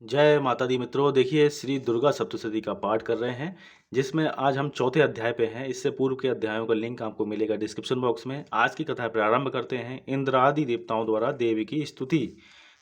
जय माता दी मित्रों। देखिए, श्री दुर्गा सप्तशती का पाठ कर रहे हैं, जिसमें आज हम चौथे अध्याय पे हैं। इससे पूर्व के अध्यायों का लिंक आपको मिलेगा डिस्क्रिप्शन बॉक्स में। आज की कथा प्रारंभ करते हैं इंद्रादि देवताओं द्वारा देवी की स्तुति।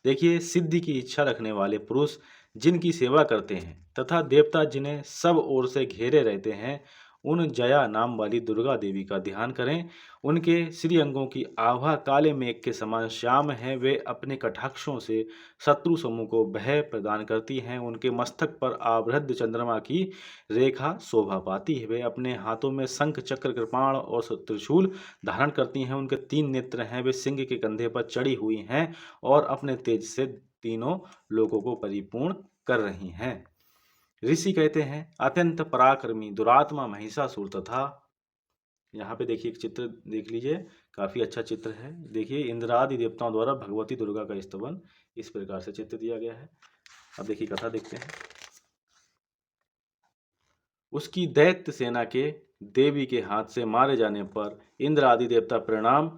देखिए, सिद्धि की इच्छा रखने वाले पुरुष जिनकी सेवा करते हैं तथा देवता जिन्हें सब ओर से घेरे रहते हैं, उन जया नाम वाली दुर्गा देवी का ध्यान करें। उनके श्री अंगों की आभा काले मेघ के समान श्याम है। वे अपने कटाक्षों से शत्रु समूह को भय प्रदान करती हैं। उनके मस्तक पर आवृद्ध चंद्रमा की रेखा शोभा पाती है। वे अपने हाथों में शंख चक्र कृपाण और त्रिशूल धारण करती हैं। उनके 3 नेत्र हैं। वे सिंह के कंधे पर चढ़ी हुई हैं और अपने तेज से तीनों लोगों को परिपूर्ण कर रही हैं। ऋषि कहते हैं, अत्यंत पराक्रमी दुरात्मा महिषासुर तथा, यहाँ पे देखिए एक चित्र देख लीजिए, काफी अच्छा चित्र है। देखिए, इंद्रादि देवताओं द्वारा भगवती दुर्गा का स्तवन इस प्रकार से चित्र दिया गया है। अब देखिए कथा देखते हैं। उसकी दैत्य सेना के देवी के हाथ से मारे जाने पर इंद्र आदि देवता प्रणाम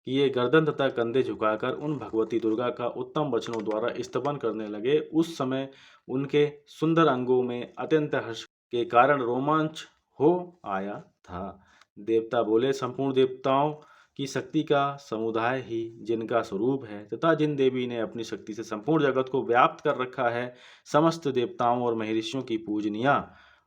किए गर्दन तथा कंधे झुकाकर उन भगवती दुर्गा का उत्तम वचनों द्वारा स्तवन करने लगे। उस समय उनके सुंदर अंगों में अत्यंत हर्ष के कारण रोमांच हो आया था। देवता बोले, संपूर्ण देवताओं की शक्ति का समुदाय ही जिनका स्वरूप है तथा जिन देवी ने अपनी शक्ति से संपूर्ण जगत को व्याप्त कर रखा है, समस्त देवताओं और महर्षियों की पूजनिया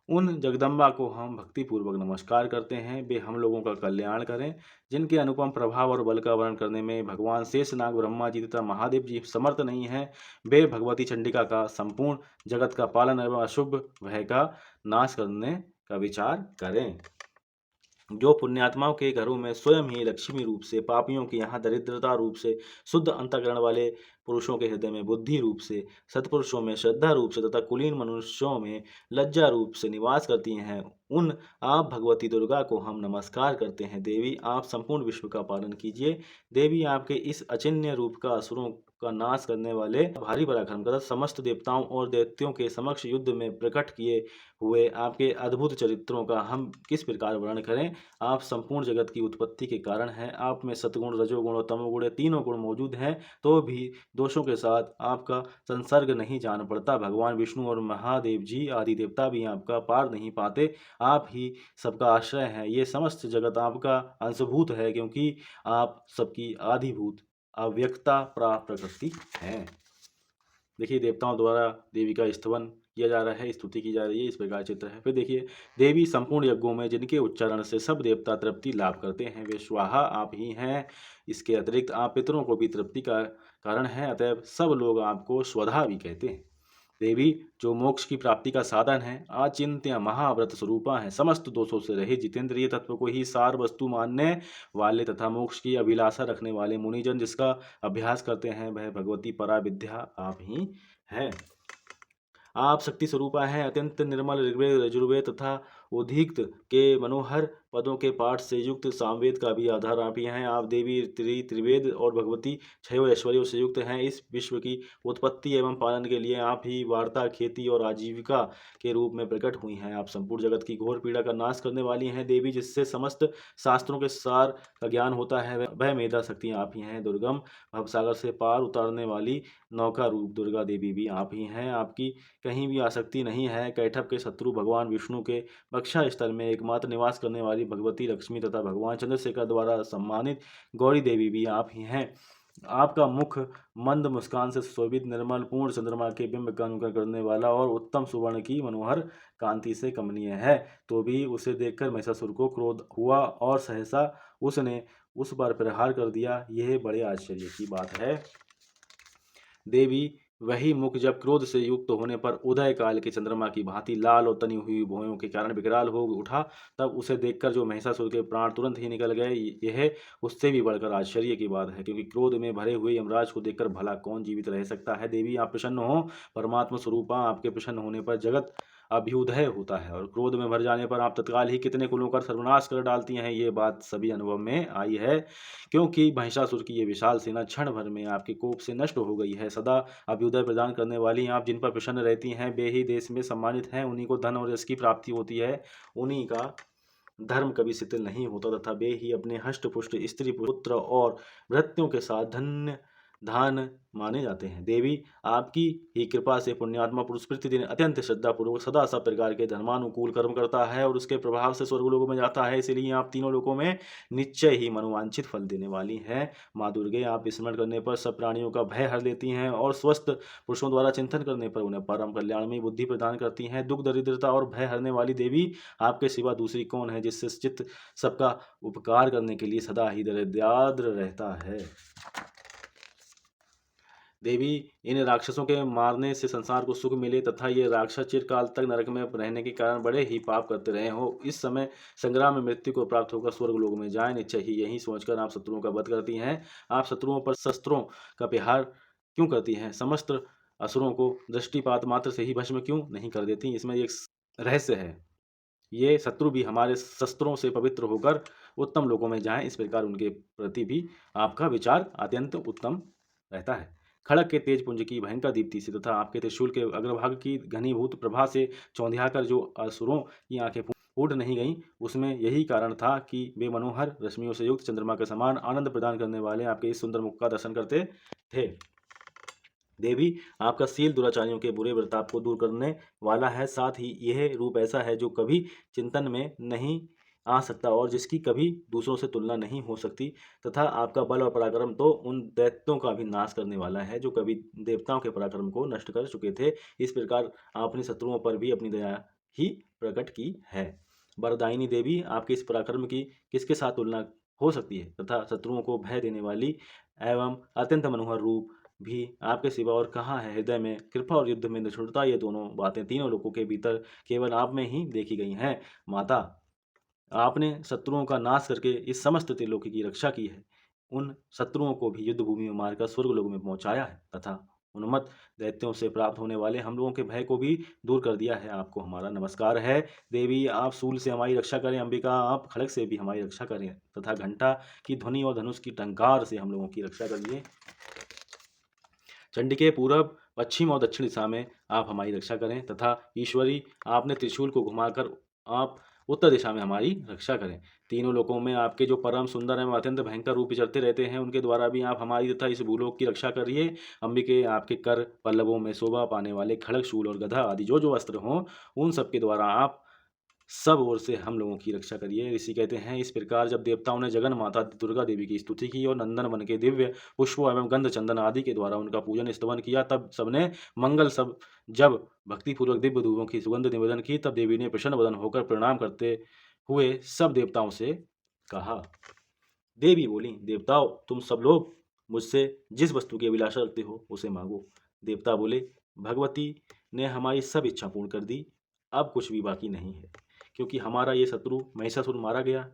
उन जगदम्बा को हम भक्तिपूर्वक नमस्कार करते हैं। वे हम लोगों का कल्याण करें। जिनके अनुपम प्रभाव और बल का वर्णन करने में भगवान शेषनाग ब्रह्मा जी तथा महादेव जी समर्थ नहीं हैं। वे भगवती चंडिका का संपूर्ण जगत का पालन एवं अशुभ भय का नाश करने का विचार करें। जो पुण्यात्माओं के घरों में स्वयं ही लक्ष्मी रूप से, पापियों के यहाँ दरिद्रता रूप से, शुद्ध अंतःकरण वाले पुरुषों के हृदय में बुद्धि रूप से, सत्पुरुषों में श्रद्धा रूप से तथा कुलीन मनुष्यों में लज्जा रूप से निवास करती हैं, उन आप भगवती दुर्गा को हम नमस्कार करते हैं। देवी, आप संपूर्ण विश्व का पालन कीजिए। देवी, आपके इस अचिन्त्य रूप का असुरों का नाश करने वाले भारी पराक्रम तथा समस्त देवताओं और दैत्यों के समक्ष युद्ध में प्रकट किए हुए आपके अद्भुत चरित्रों का हम किस प्रकार वर्णन करें। आप संपूर्ण जगत की उत्पत्ति के कारण हैं। आप में सतगुण, रजोगुण और तमोगुण, ये तीनों गुण मौजूद हैं, तो भी दोषों के साथ आपका संसर्ग नहीं जान पड़ता। भगवान विष्णु और महादेव जी आदि देवता भी आपका पार नहीं पाते। आप ही सबका आश्रय हैं। ये समस्त जगत आपका अंशभूत है, क्योंकि आप सबकी आदिभूत अव्यक्ता प्रकृति है। देखिए, देवताओं द्वारा देवी का स्तवन किया जा रहा है, स्तुति की जा रही है, इस प्रकार चित्र है। फिर देखिए, देवी संपूर्ण यज्ञों में जिनके उच्चारण से सब देवता तृप्ति लाभ करते हैं, वे स्वाहा आप ही हैं। इसके अतिरिक्त आप पितरों को भी तृप्ति का कारण है, अतएव सब लोग आपको स्वधा भी कहते हैं। देवी, जो मोक्ष की प्राप्ति का साधन है, अचिंत्य महाव्रत स्वरूपा है, समस्त दोषों से रहित जितेंद्रिय तत्व को ही सार वस्तु मानने वाले तथा मोक्ष की अभिलाषा रखने वाले मुनिजन जिसका अभ्यास करते हैं, वह भगवती परा विद्या आप ही है। आप शक्ति स्वरूपा हैं। अत्यंत निर्मल ऋग्वेद, यजुर्वेद तथा उदीक्त के मनोहर पदों के पाठ से युक्त सामवेद का भी आधार आप ही हैं। आप देवी त्रिवेद और भगवती छयो ऐश्वर्यों से युक्त हैं। इस विश्व की उत्पत्ति एवं पालन के लिए आप ही वार्ता, खेती और आजीविका के रूप में प्रकट हुई हैं। आप संपूर्ण जगत की घोर पीड़ा का नाश करने वाली हैं। देवी, जिससे समस्त शास्त्रों के सार का ज्ञान होता है, वह मेधा शक्ति आप ही हैं। दुर्गम भवसागर से पार उतारने वाली नौका रूप दुर्गा देवी भी आप ही हैं। आपकी कहीं भी आसक्ति नहीं है। कैठव के शत्रु भगवान विष्णु के बक्षा स्थल में एकमात्र निवास करने वाली भगवती लक्ष्मी तथा भगवान चंद्रशेखर द्वारा सम्मानित गौरी देवी भी आप ही हैं। आपका मुख मंद मुस्कान से सुशोभित, निर्मल पूर्ण चंद्रमा के बिंब का अनुकरण करने वाला और उत्तम सुवर्ण की मनोहर कांति से कमनीय है। तो भी उसे देखकर महिषासुर को क्रोध हुआ और सहसा उसने उस पर प्रहार कर दिया। यह बड़े आश्चर्य की बात है। देवी, वही मुख जब क्रोध से युक्त होने पर उदय काल के चंद्रमा की भांति लाल और तनी हुई भौहों के कारण विकराल हो उठा, तब उसे देखकर जो महिषासुर के प्राण तुरंत ही निकल गए, यह उससे भी बढ़कर आश्चर्य की बात है, क्योंकि क्रोध में भरे हुए यमराज को देखकर भला कौन जीवित रह सकता है। देवी, आप प्रसन्न हो। परमात्मा स्वरूपा, आपके प्रसन्न होने पर जगत अभ्युदय होता है और क्रोध में भर जाने पर आप तत्काल ही कितने कुलों का सर्वनाश कर डालती हैं। ये बात सभी अनुभव में आई है, क्योंकि महिषासुर की ये विशाल सेना क्षण भर में आपके कोप से नष्ट हो गई है। सदा अभ्युदय प्रदान करने वाली आप जिन पर प्रसन्न रहती हैं, वे ही देश में सम्मानित हैं। उन्हीं को धन और यश की प्राप्ति होती है। उन्हीं का धर्म कभी शिथिल नहीं होता तथा वे ही अपने हष्ट पुष्ट स्त्री पुत्र और भृत्यों के साथ धन्य धान माने जाते हैं। देवी आपकी ही कृपा से पुण्यात्मा पुरुष प्रतिदिन अत्यंत श्रद्धापूर्वक सदा सब प्रकार के धर्मानुकूल कर्म करता है और उसके प्रभाव से स्वर्ग लोकों में जाता है। इसलिए आप तीनों लोकों में निश्चय ही मनोवांछित फल देने वाली हैं। माँ दुर्गे, आप स्मरण करने पर सब प्राणियों का भय हर लेती हैं और स्वस्थ पुरुषों द्वारा चिंतन करने पर उन्हें परम कल्याणमयी बुद्धि प्रदान करती हैं। दुख दरिद्रता और भय हरने वाली देवी, आपके सिवा दूसरी कौन है जिससे चित्त सबका उपकार करने के लिए सदा ही दरिद्राद्र रहता है। देवी, इन राक्षसों के मारने से संसार को सुख मिले तथा ये राक्षस चिरकाल तक नरक में रहने के कारण बड़े ही पाप करते रहे हो, इस समय संग्राम में मृत्यु को प्राप्त होकर स्वर्ग लोक में जाए निश्चय ही, यही सोचकर आप शत्रुओं का वध करती हैं। आप शत्रुओं पर शस्त्रों का प्रहार क्यों करती हैं? समस्त असुरों को दृष्टिपात मात्र से ही भस्म क्यों नहीं कर देती? इसमें एक रहस्य है। ये शत्रु भी हमारे शस्त्रों से पवित्र होकर उत्तम लोकों में जाएं, इस प्रकार उनके प्रति भी आपका विचार अत्यंत उत्तम रहता है। खड़ग के तेज पुंज की भयंकर दीप्ति से तथा आपके त्रिशूल के अग्रभाग की घनीभूत प्रभा से चौंधियाकर जो असुरों की आंखें फूट नहीं गईं, उसमें यही कारण था कि वे मनोहर रश्मियों से युक्त चंद्रमा के समान आनंद प्रदान करने वाले आपके इस सुंदर मुख का दर्शन करते थे। देवी, आपका शील दुराचारियों के बुरे बर्ताव को दूर करने वाला है, साथ ही यह रूप ऐसा है जो कभी चिंतन में नहीं आ सकता और जिसकी कभी दूसरों से तुलना नहीं हो सकती, तथा आपका बल और पराक्रम तो उन दैत्यों का भी नाश करने वाला है जो कभी देवताओं के पराक्रम को नष्ट कर चुके थे। इस प्रकार आपने शत्रुओं पर भी अपनी दया ही प्रकट की है। वरदायिनी देवी, आपके इस पराक्रम की किसके साथ तुलना हो सकती है, तथा शत्रुओं को भय देने वाली एवं अत्यंत मनोहर रूप भी आपके सिवा और कहाँ है? हृदय में कृपा और युद्ध में निष्ठुरता, ये दोनों बातें तीनों लोकों के भीतर केवल आप में ही देखी गई हैं। माता, आपने शत्रुओं का नाश करके इस समस्त त्रिलोकी की रक्षा की है। उन शत्रुओं को भी युद्ध भूमि में मारकर स्वर्ग लोक में पहुंचाया है तथा उन्मत्त दैत्यों से प्राप्त होने वाले हम लोगों के भय को भी दूर कर दिया है। आपको हमारा नमस्कार है। देवी, आप शूल से हमारी रक्षा करें। अंबिका, आप खड़ग से भी हमारी रक्षा करें तथा घंटा की ध्वनि और धनुष की टंकार से हम लोगों की रक्षा करिए। चंडिके, पूरब, पश्चिम और दक्षिण दिशा में आप हमारी रक्षा करें तथा ईश्वरी, आपने त्रिशूल को घुमाकर आप उत्तर दिशा में हमारी रक्षा करें। तीनों लोकों में आपके जो परम सुंदर एवं अत्यंत भयंकर रूप विचरते रहते हैं, उनके द्वारा भी आप हमारी तथा इस भूलोक की रक्षा करिए। अंबिके, आपके कर पल्लवों में शोभा पाने वाले खड़ग, शूल और गधा आदि जो जो अस्त्र हों, उन सब के द्वारा आप सब ओर से हम लोगों की रक्षा करिए। ऋषि कहते हैं, इस प्रकार जब देवताओं ने जगन माता दुर्गा देवी की स्तुति की और नंदन वन के दिव्य पुष्पों एवं गंध चंदन आदि के द्वारा उनका पूजन स्तवन किया, तब सबने मंगल सब जब भक्तिपूर्वक दिव्य धूपों की सुगंध निवेदन की, तब देवी ने प्रसन्न वदन होकर प्रणाम करते हुए सब देवताओं से कहा। देवी बोली, देवताओं, तुम सब लोग मुझसे जिस वस्तु की अभिलाषा रखते हो उसे मांगो। देवता बोले, भगवती ने हमारी सब इच्छा पूर्ण कर दी, अब कुछ भी बाकी नहीं है, क्योंकि हमारा ये शत्रु महिषासुर मारा गया।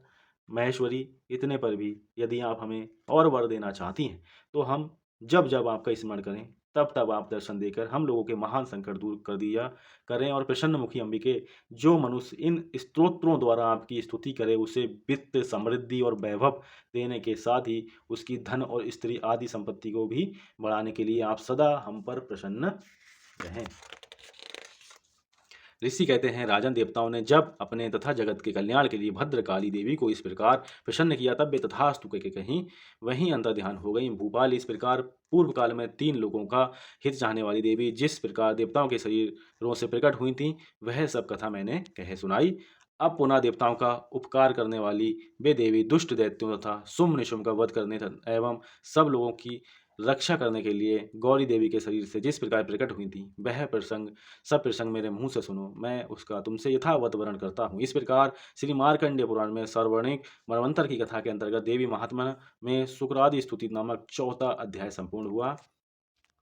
महेश्वरी, इतने पर भी यदि आप हमें और वर देना चाहती हैं, तो हम जब जब आपका स्मरण करें तब तब आप दर्शन देकर हम लोगों के महान संकट दूर कर दिया करें। और प्रसन्न मुखी अंबिके, जो मनुष्य इन स्तोत्रों द्वारा आपकी स्तुति करे, उसे वित्त, समृद्धि और वैभव देने के साथ ही उसकी धन और स्त्री आदि संपत्ति को भी बढ़ाने के लिए आप सदा हम पर प्रसन्न रहें। ऋषि कहते हैं, राजन, देवताओं ने जब अपने तथा जगत के कल्याण के लिए भद्रकाली देवी को इस प्रकार प्रसन्न किया, तब वे तथास्तु कह के कहीं वहीं अंतर ध्यान हो गई। भूपाल, इस प्रकार पूर्व काल में तीन लोगों का हित चाहने वाली देवी जिस प्रकार देवताओं के शरीरों से प्रकट हुई थी, वह सब कथा मैंने कह सुनाई। अब पुनः देवताओं का उपकार करने वाली वे देवी दुष्ट दैत्यों तथा शुम्भ निशुम्भ का वध करने एवं सब लोगों की रक्षा करने के लिए गौरी देवी के शरीर से जिस प्रकार प्रकट हुई थी, वह प्रसंग सब प्रसंग मेरे मुंह से सुनो, मैं उसका तुमसे यथावत वर्णन करता हूँ। इस प्रकार श्री मार्कंडेय पुराण में सार्वणिक मनवंतर की कथा के अंतर्गत देवी महात्मा में शुक्रादि स्तुति नामक चौथा अध्याय संपूर्ण हुआ।